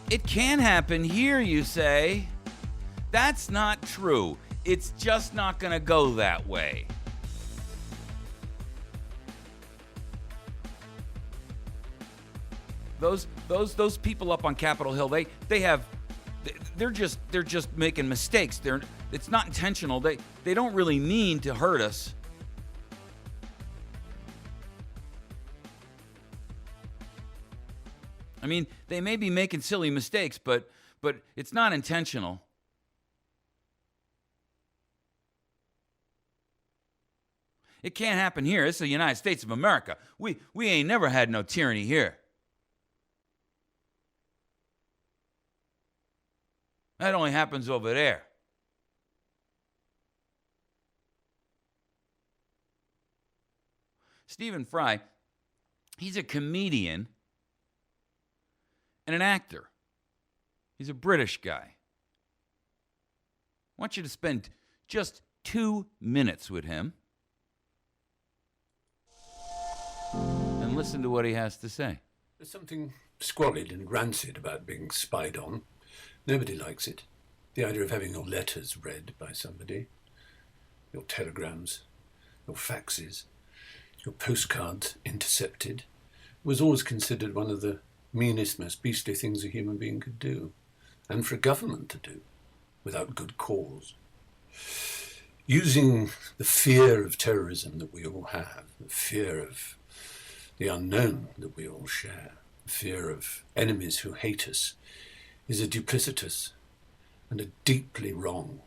It can happen here, you say. That's not true. It's just not going to go that way. Those people up on Capitol Hill, they're just making mistakes. It's not intentional. They don't really mean to hurt us. I mean, they may be making silly mistakes, but it's not intentional. It can't happen here. It's the United States of America. We ain't never had no tyranny here. That only happens over there. Stephen Fry, he's a comedian and an actor. He's a British guy. I want you to spend just 2 minutes with him and listen to what he has to say. There's something squalid and rancid about being spied on. Nobody likes it. The idea of having your letters read by somebody, your telegrams, your faxes, your postcards intercepted, was always considered one of the meanest, most beastly things a human being could do, and for a government to do, without good cause. Using the fear of terrorism that we all have, the fear of the unknown that we all share, the fear of enemies who hate us, is a duplicitous and a deeply wrong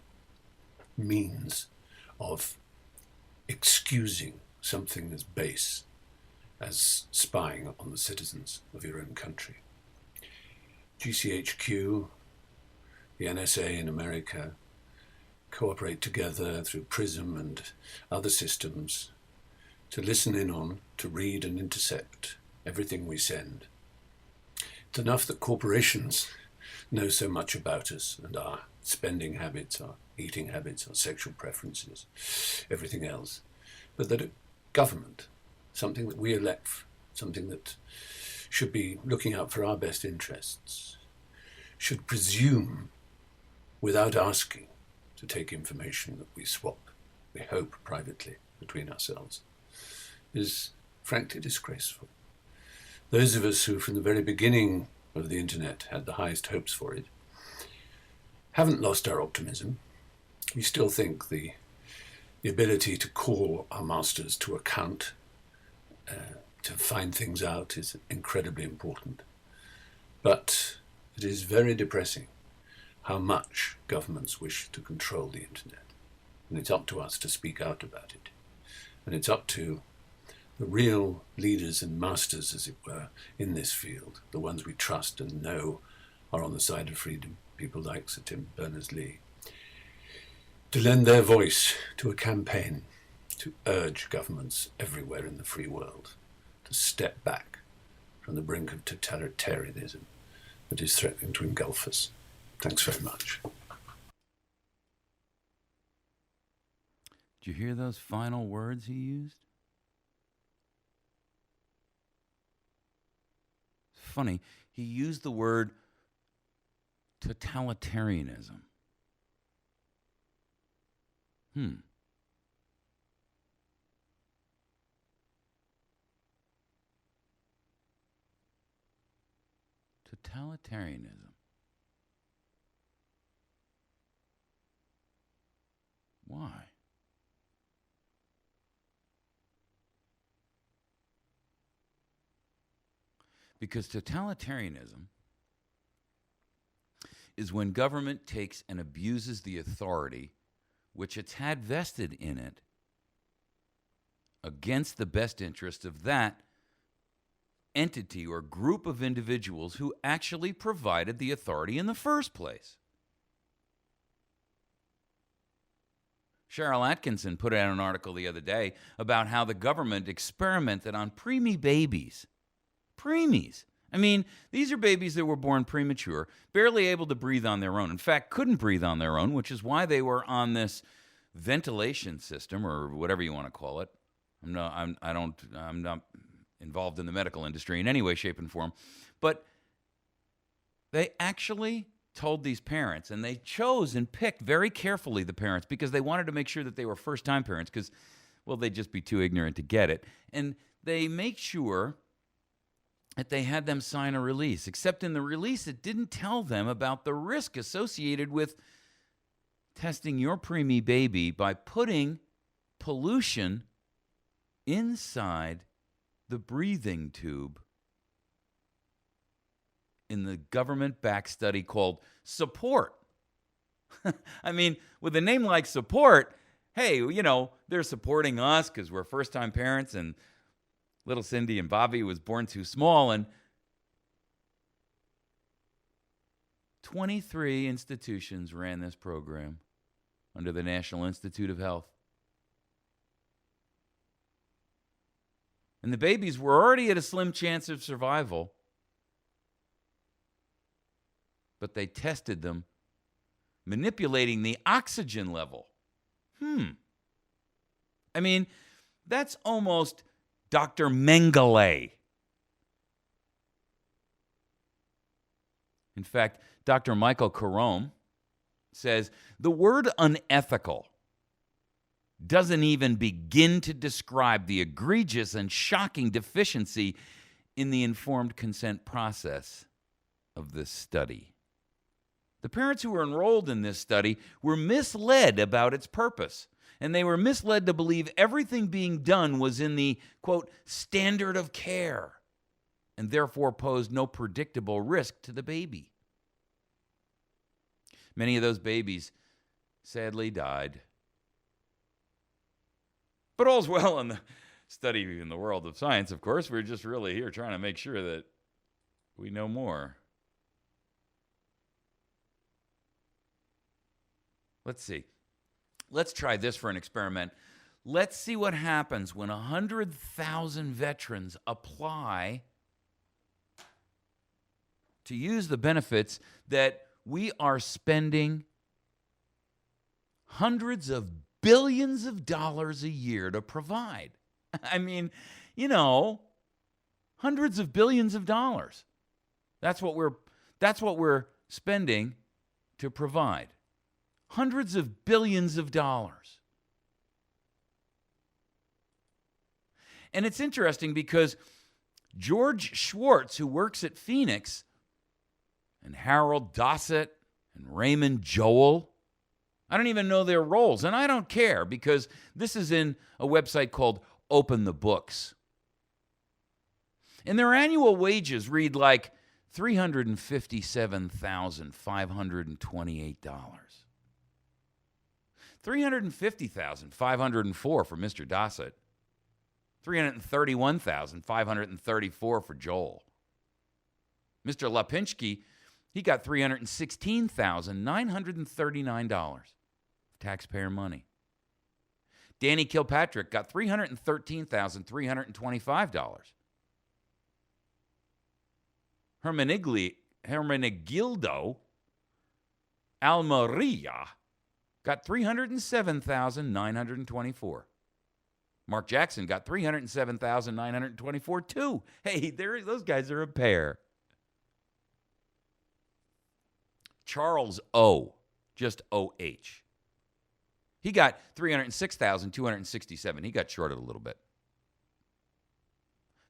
means of excusing something as base as spying on the citizens of your own country. GCHQ, the NSA in America, cooperate together through PRISM and other systems to listen in on, to read and intercept everything we send. It's enough that corporations know so much about us and our spending habits, our eating habits, our sexual preferences, everything else. But that a government, something that we elect, something that should be looking out for our best interests, should presume, without asking, to take information that we swap, we hope privately, between ourselves, is frankly disgraceful. Those of us who from the very beginning of the internet had the highest hopes for it haven't lost our optimism. We still think the ability to call our masters to account, to find things out, is incredibly important. But it is very depressing how much governments wish to control the internet. And it's up to us to speak out about it. And it's up to the real leaders and masters, as it were, in this field, the ones we trust and know are on the side of freedom, people like Sir Tim Berners-Lee, to lend their voice to a campaign to urge governments everywhere in the free world to step back from the brink of totalitarianism that is threatening to engulf us. Thanks very much. Did you hear those final words he used? Funny, he used the word totalitarianism. Totalitarianism. Why? Because totalitarianism is when government takes and abuses the authority which it's had vested in it against the best interest of that entity or group of individuals who actually provided the authority in the first place. Cheryl Atkinson put out an article the other day about how the government experimented on preemie babies. Preemies. I mean, these are babies that were born premature, barely able to breathe on their own. In fact, couldn't breathe on their own, which is why they were on this ventilation system or whatever you want to call it. I'm not involved in the medical industry in any way, shape, and form. But they actually told these parents, and they chose and picked very carefully the parents because they wanted to make sure that they were first-time parents because, well, they'd just be too ignorant to get it. And they make sure that they had them sign a release, except in the release it didn't tell them about the risk associated with testing your preemie baby by putting pollution inside the breathing tube in the government-backed study called Support. I mean, with a name like Support, hey, you know, they're supporting us because we're first-time parents and little Cindy and Bobby was born too small, and 23 institutions ran this program under the National Institute of Health. And the babies were already at a slim chance of survival, but they tested them manipulating the oxygen level. I mean, that's almost Dr. Mengele. In fact, Dr. Michael Carome says the word unethical doesn't even begin to describe the egregious and shocking deficiency in the informed consent process of this study. The parents who were enrolled in this study were misled about its purpose, and they were misled to believe everything being done was in the, quote, standard of care, and therefore posed no predictable risk to the baby. Many of those babies sadly died. But all's well in the study in the world of science, of course. We're just really here trying to make sure that we know more. Let's see. Let's try this for an experiment. Let's see what happens when 100,000 veterans apply to use the benefits that we are spending hundreds of billions of dollars a year to provide. I mean, you know, hundreds of billions of dollars. That's what we're spending to provide. Hundreds of billions of dollars. And it's interesting because George Schwartz, who works at Phoenix, and Harold Dossett and Raymond Joel, I don't even know their roles, and I don't care because this is in a website called Open the Books. And their annual wages read like $357,528. $350,504 for Mr. Dossett. $331,534 for Joel. Mr. Lapinski, he got $316,939 taxpayer money. Danny Kilpatrick got $313,325. Hermenegildo Almeria got $307,924. Mark Jackson got $307,924 too. Hey, those guys are a pair. Charles O, just O-H. He got $306,267. He got shorted a little bit.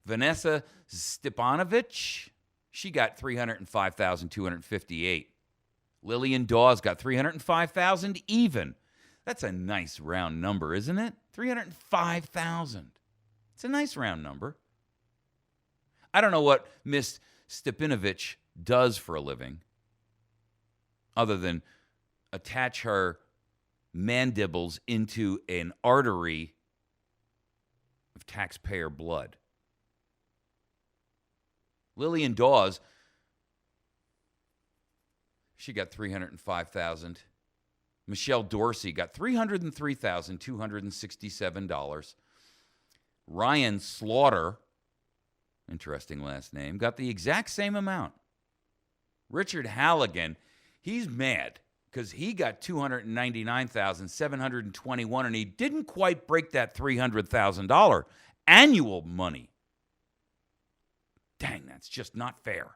Vanessa Stepanovich, she got $305,258. Lillian Dawes got $305,000 even. That's a nice round number, isn't it? $305,000. It's a nice round number. I don't know what Miss Stepanovich does for a living other than attach her mandibles into an artery of taxpayer blood. Lillian Dawes, she got $305,000. Michelle Dorsey got $303,267. Ryan Slaughter, interesting last name, got the exact same amount. Richard Halligan, he's mad because he got $299,721, and he didn't quite break that $300,000 annual money Dang, that's just not fair.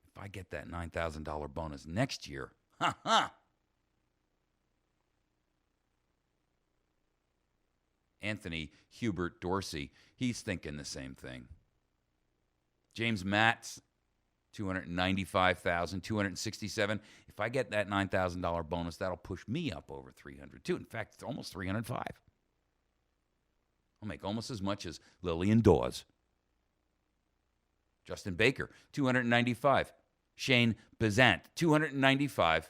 If I get that $9,000 bonus next year, ha ha. Anthony Hubert Dorsey, he's thinking the same thing. James Matz, $295,000, $267,000. If I get that $9,000 bonus, that'll push me up over $300,000 too. In fact, it's almost $305,000. I'll make almost as much as Lillian Dawes. Justin Baker, $295,000. Shane Bezant, $295,000.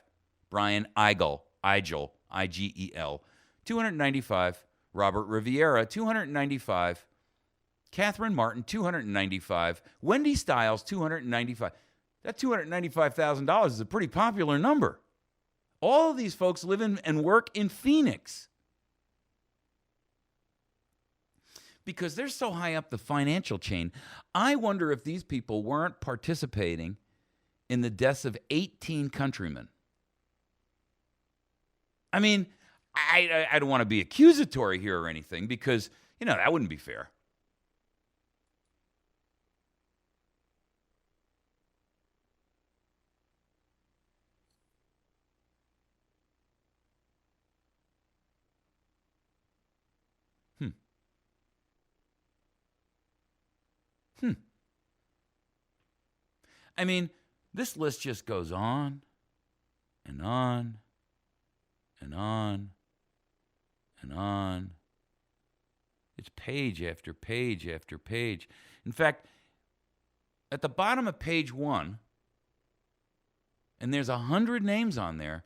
Brian Eigel, I-G-E-L, $295,000. Robert Riviera, $295,000. Catherine Martin, $295,000. Wendy Stiles, $295,000. That $295,000 is a pretty popular number. All of these folks live in and work in Phoenix because they're so high up the financial chain. I wonder if these people weren't participating in the deaths of 18 countrymen. I mean, I don't want to be accusatory here or anything because, that wouldn't be fair. I mean, this list just goes on and on and on and on. It's page after page after page. In fact, at the bottom of page 1, and there's 100 names on there,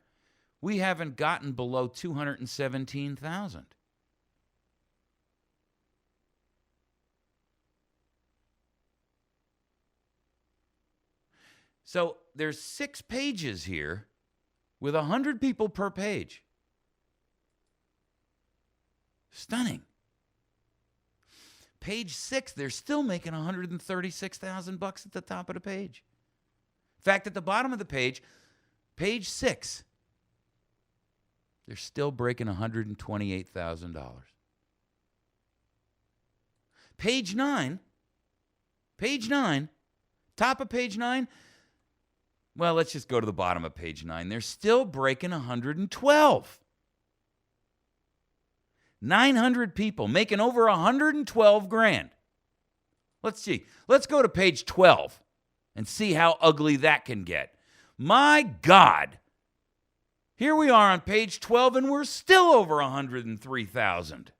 we haven't gotten below 217,000. So there's 6 pages here with 100 people per page. Stunning. Page 6, they're still making $136,000 at the top of the page. In fact, at the bottom of the page, page 6, they're still breaking $128,000. Page 9, top of page 9, well, let's just go to the bottom of page 9. They're still breaking 112. 900 people making over 112 grand. Let's see. Let's go to page 12 and see how ugly that can get. My God. Here we are on page 12 and we're still over 103,000.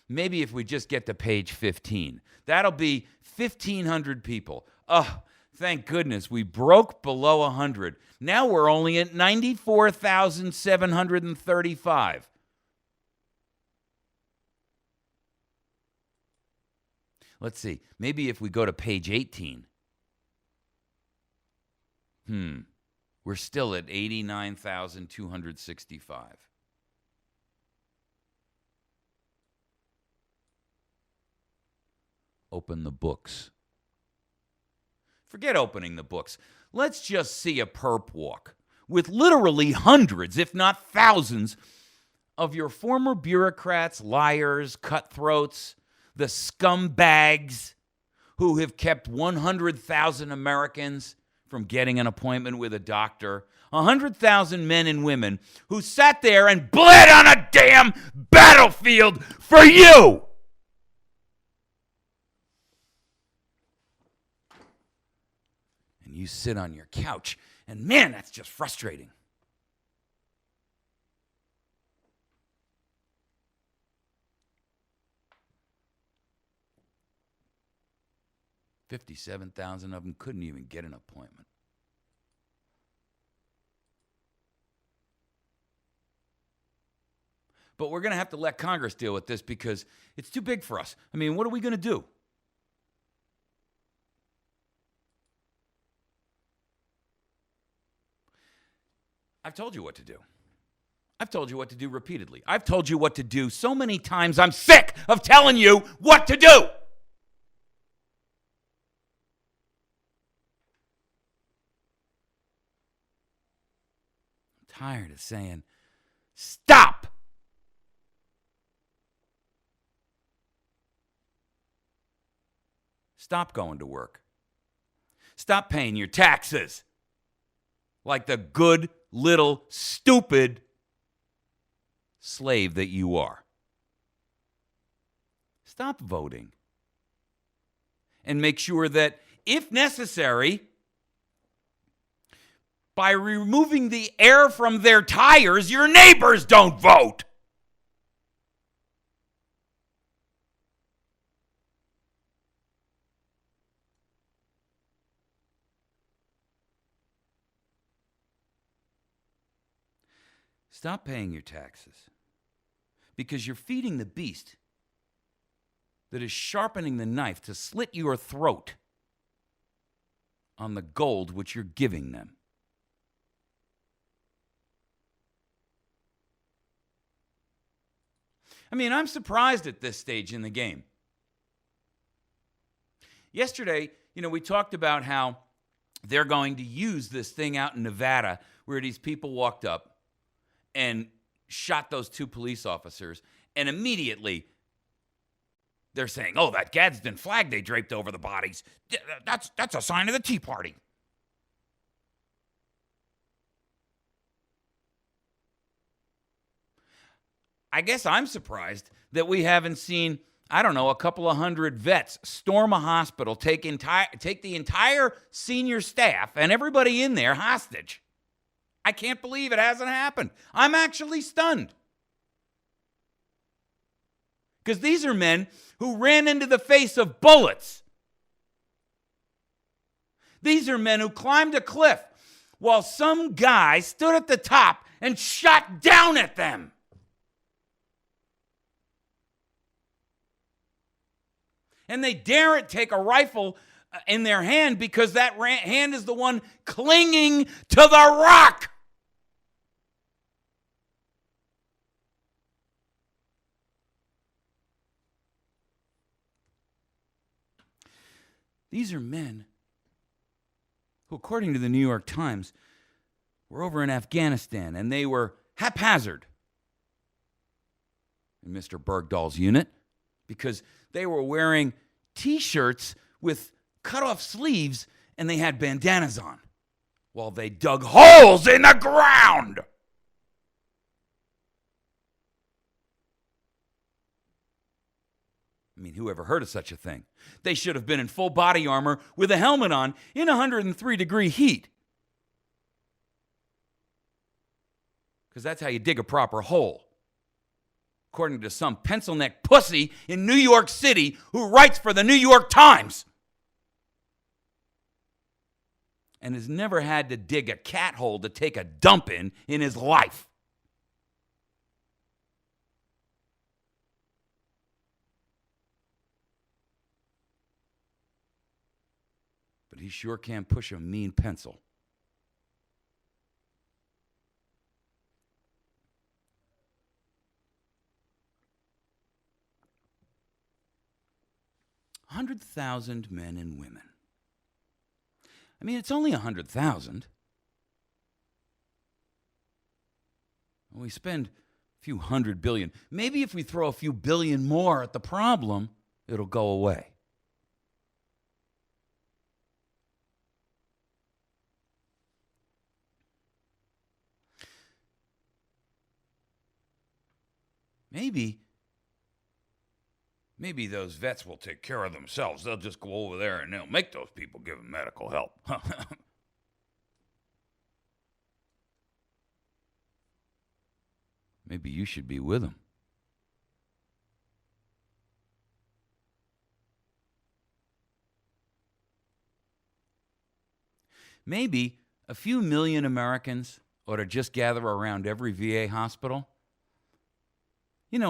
Maybe if we just get to page 15, that'll be 1,500 people. Oh, thank goodness we broke below 100. Now we're only at 94,735. Let's see. Maybe if we go to page 18. We're still at 89,265. Open the books. Forget opening the books. Let's just see a perp walk with literally hundreds, if not thousands, of your former bureaucrats, liars, cutthroats, the scumbags who have kept 100,000 Americans from getting an appointment with a doctor, 100,000 men and women who sat there and bled on a damn battlefield for you. And you sit on your couch, and man, that's just frustrating. $57,000 of them couldn't even get an appointment. But we're going to have to let Congress deal with this because it's too big for us. I mean, what are we going to do? I've told you what to do. I've told you what to do repeatedly. I've told you what to do so many times, I'm sick of telling you what to do. Tired of saying, stop. Stop going to work. Stop paying your taxes like the good little stupid slave that you are. Stop voting. And make sure that, if necessary, by removing the air from their tires, your neighbors don't vote. Stop paying your taxes, because you're feeding the beast that is sharpening the knife to slit your throat on the gold which you're giving them. I mean, I'm surprised at this stage in the game. Yesterday, we talked about how they're going to use this thing out in Nevada where these people walked up and shot those 2 police officers, and immediately they're saying, oh, that Gadsden flag they draped over the bodies, that's a sign of the Tea Party. I guess I'm surprised that we haven't seen, a couple of hundred vets storm a hospital, take the entire senior staff and everybody in there hostage. I can't believe it hasn't happened. I'm actually stunned. Because these are men who ran into the face of bullets. These are men who climbed a cliff while some guy stood at the top and shot down at them. And they daren't take a rifle in their hand because that hand is the one clinging to the rock. These are men who, according to the New York Times, were over in Afghanistan, and they were haphazard in Mr. Bergdahl's unit because they were wearing T-shirts with cut-off sleeves, and they had bandanas on while they dug holes in the ground. I mean, who ever heard of such a thing? They should have been in full body armor with a helmet on in 103-degree heat. Because that's how you dig a proper hole. According to some pencil-neck pussy in New York City who writes for the New York Times. And has never had to dig a cat hole to take a dump in his life. But he sure can push a mean pencil. $100,000 men and women. I mean, it's only 100,000. We spend a few $100 billion. Maybe if we throw a few billion more at the problem, it'll go away. Maybe those vets will take care of themselves. They'll just go over there and they'll make those people give them medical help. Maybe you should be with them. Maybe a few million Americans ought to just gather around every VA hospital.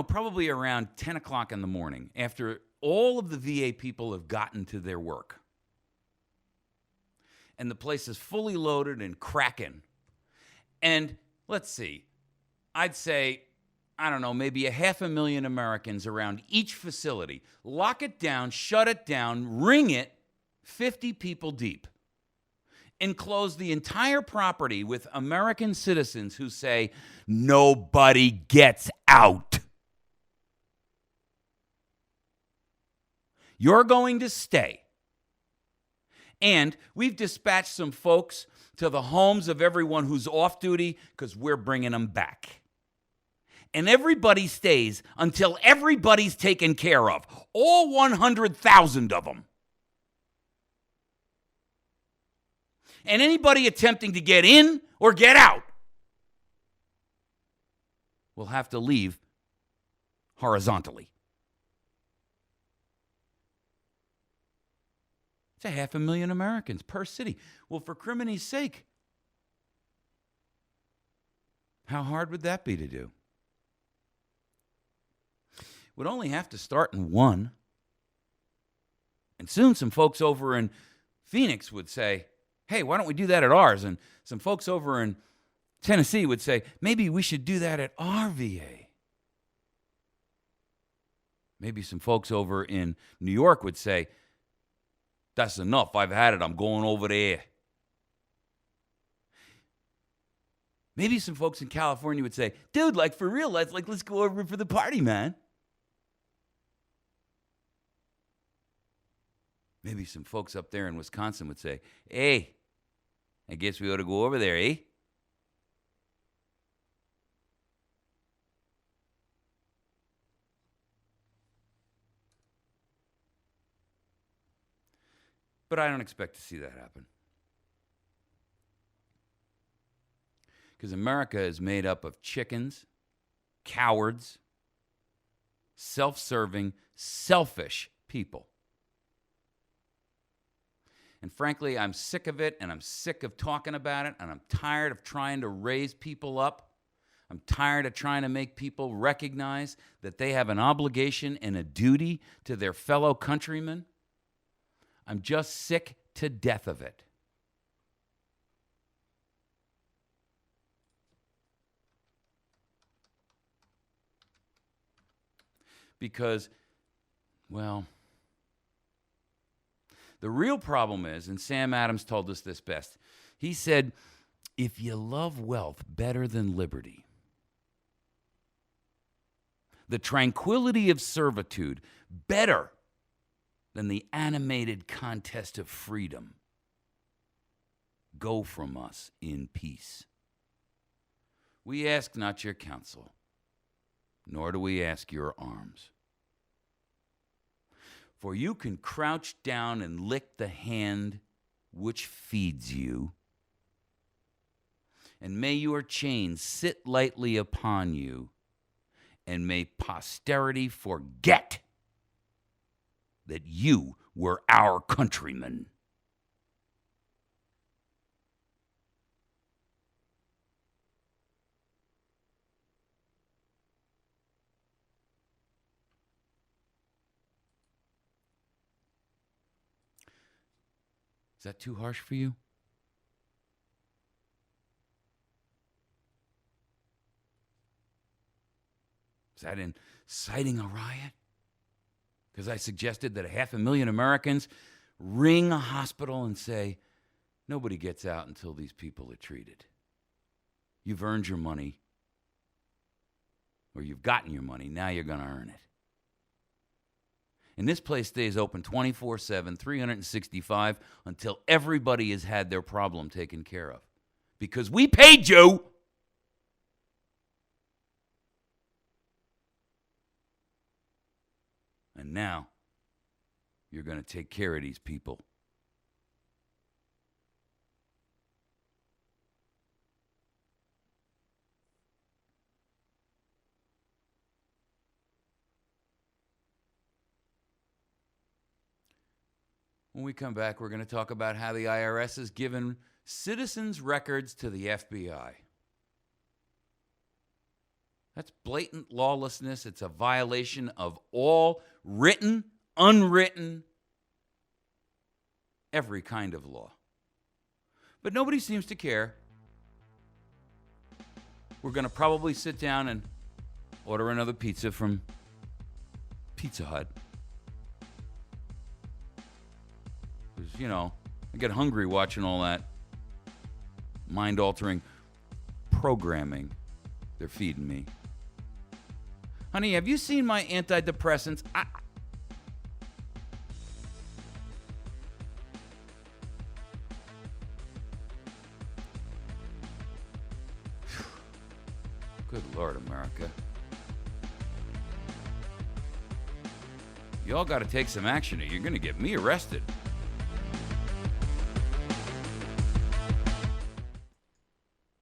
Probably around 10 o'clock in the morning, after all of the VA people have gotten to their work. And the place is fully loaded and cracking. And let's see, I'd say, maybe 500,000 Americans around each facility. Lock it down, shut it down, ring it, 50 people deep. Enclose the entire property with American citizens who say, nobody gets out. You're going to stay And we've dispatched some folks to the homes of everyone who's off duty because we're bringing them back. And everybody stays until everybody's taken care of. All 100,000 of them. And anybody attempting to get in or get out will have to leave horizontally. It's 500,000 Americans per city. Well, for criminy's sake, how hard would that be to do? Would only have to start in one. And soon some folks over in Phoenix would say, hey, why don't we do that at ours? And some folks over in Tennessee would say, maybe we should do that at our VA. Maybe some folks over in New York would say, that's enough. I've had it. I'm going over there. Maybe some folks in California would say, dude, like for real, let's go over for the party, man. Maybe some folks up there in Wisconsin would say, hey, I guess we ought to go over there, eh? But I don't expect to see that happen. Because America is made up of chickens, cowards, self-serving, selfish people. And frankly, I'm sick of it, and I'm sick of talking about it, and I'm tired of trying to raise people up. I'm tired of trying to make people recognize that they have an obligation and a duty to their fellow countrymen. I'm just sick to death of it. Because, well, the real problem is, and Sam Adams told us this best, he said, if you love wealth better than liberty, the tranquility of servitude better than the animated contest of freedom, go from us in peace. We ask not your counsel, nor do we ask your arms. For you can crouch down and lick the hand which feeds you, and may your chains sit lightly upon you, and may posterity forget that you were our countrymen. Is that too harsh for you? Is that inciting a riot? Because I suggested that 500,000 Americans ring a hospital and say, nobody gets out until these people are treated. You've earned your money, or you've gotten your money, now you're going to earn it. And this place stays open 24/7, 365, until everybody has had their problem taken care of. Because we paid you. And now, you're going to take care of these people. When we come back, we're going to talk about how the IRS has given citizens' records to the FBI. That's blatant lawlessness. It's a violation of all written, unwritten, every kind of law. But nobody seems to care. We're going to probably sit down and order another pizza from Pizza Hut. Because, you know, I get hungry watching all that mind-altering programming they're feeding me. Honey, have you seen my antidepressants? Good Lord, America. Y'all got to take some action or you're going to get me arrested.